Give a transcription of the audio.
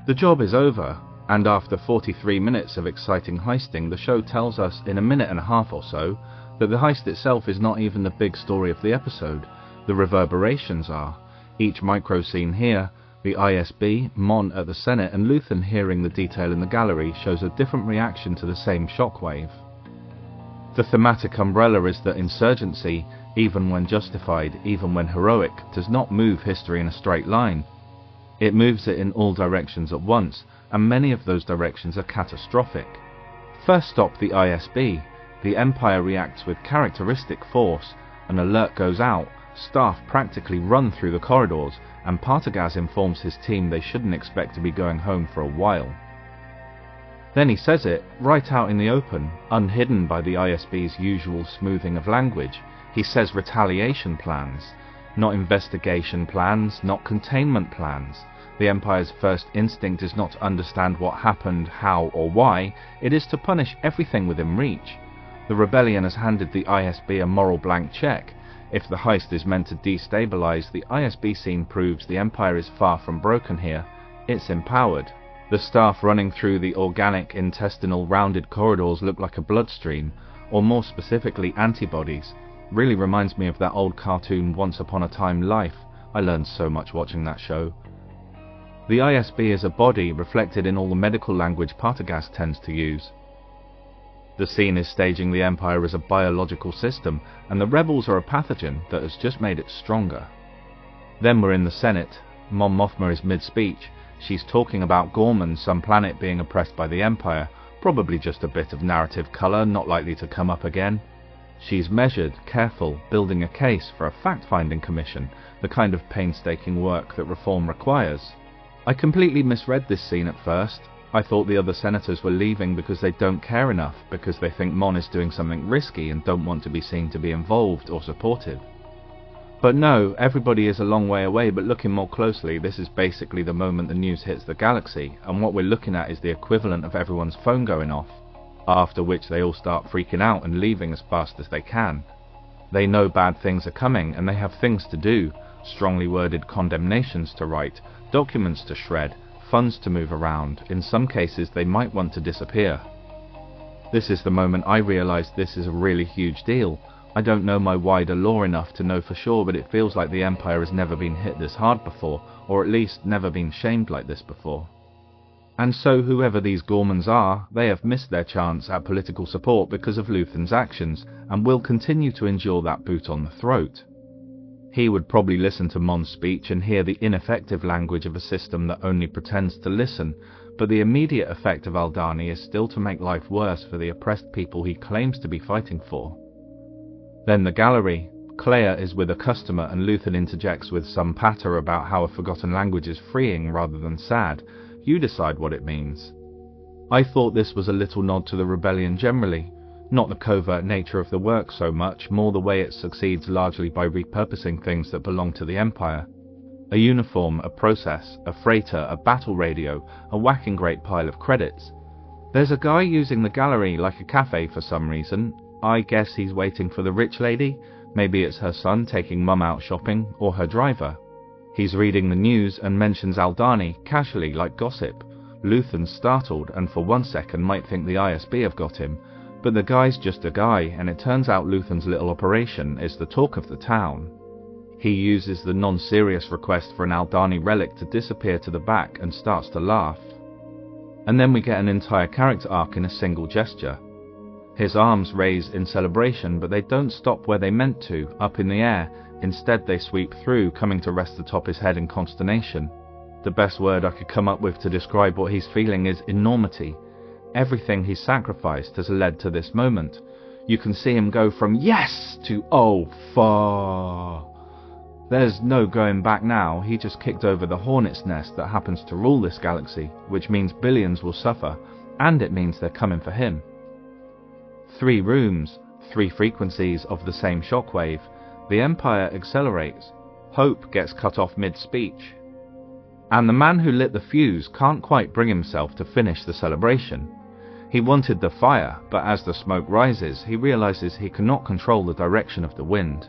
The job is over, and after 43 minutes of exciting heisting, the show tells us in a minute and a half or so that the heist itself is not even the big story of the episode. The reverberations are. Each micro scene here, the ISB, Mon at the Senate, and Luthen hearing the detail in the gallery shows a different reaction to the same shockwave. The thematic umbrella is that insurgency, even when justified, even when heroic, does not move history in a straight line. It moves it in all directions at once, and many of those directions are catastrophic. First stop the ISB. The Empire reacts with characteristic force. An alert goes out, staff practically run through the corridors, and Partagaz informs his team they shouldn't expect to be going home for a while. Then he says it, right out in the open, unhidden by the ISB's usual smoothing of language. He says retaliation plans, not investigation plans, not containment plans. The Empire's first instinct is not to understand what happened, how or why, it is to punish everything within reach. The rebellion has handed the ISB a moral blank check. If the heist is meant to destabilize, the ISB scene proves the Empire is far from broken here. It's empowered. The staff running through the organic, intestinal, rounded corridors look like a bloodstream, or more specifically antibodies. Really reminds me of that old cartoon Once Upon a Time Life. I learned so much watching that show. The ISB is a body reflected in all the medical language Partagaz tends to use. The scene is staging the Empire as a biological system, and the rebels are a pathogen that has just made it stronger. Then we're in the Senate. Mon Mothma is mid-speech. She's talking about Gorman, some planet being oppressed by the Empire, probably just a bit of narrative colour, not likely to come up again. She's measured, careful, building a case for a fact-finding commission, the kind of painstaking work that reform requires. I completely misread this scene at first. I thought the other senators were leaving because they don't care enough, because they think Mon is doing something risky and don't want to be seen to be involved or supportive. But no, everybody is a long way away, but looking more closely, this is basically the moment the news hits the galaxy, and what we're looking at is the equivalent of everyone's phone going off, after which they all start freaking out and leaving as fast as they can. They know bad things are coming, and they have things to do, strongly worded condemnations to write, documents to shred, funds to move around. In some cases they might want to disappear. This is the moment I realised this is a really huge deal. I don't know my wider lore enough to know for sure, but it feels like the Empire has never been hit this hard before, or at least never been shamed like this before. And so whoever these Gormans are, they have missed their chance at political support because of Luthen's actions, and will continue to endure that boot on the throat. He would probably listen to Mon's speech and hear the ineffective language of a system that only pretends to listen, but the immediate effect of Aldhani is still to make life worse for the oppressed people he claims to be fighting for. Then the gallery. Clea is with a customer and Luthen interjects with some patter about how a forgotten language is freeing rather than sad. You decide what it means. I thought this was a little nod to the rebellion generally, not the covert nature of the work so much, more the way it succeeds largely by repurposing things that belong to the Empire. A uniform, a process, a freighter, a battle radio, a whacking great pile of credits. There's a guy using the gallery like a cafe for some reason. I guess he's waiting for the rich lady. Maybe it's her son taking mum out shopping, or her driver. He's reading the news and mentions Aldhani, casually like gossip. Luthen's startled and for 1 second might think the ISB have got him, but the guy's just a guy, and it turns out Luthen's little operation is the talk of the town. He uses the non-serious request for an Aldhani relic to disappear to the back and starts to laugh. And then we get an entire character arc in a single gesture. His arms raise in celebration, but they don't stop where they meant to, up in the air. Instead they sweep through, coming to rest atop his head in consternation. The best word I could come up with to describe what he's feeling is enormity. Everything he's sacrificed has led to this moment. You can see him go from yes to oh fuck. There's no going back now. He just kicked over the hornet's nest that happens to rule this galaxy, which means billions will suffer, and it means they're coming for him. 3 rooms, 3 frequencies of the same shockwave. The Empire accelerates. Hope gets cut off mid-speech. And the man who lit the fuse can't quite bring himself to finish the celebration. He wanted the fire, but as the smoke rises, he realizes he cannot control the direction of the wind.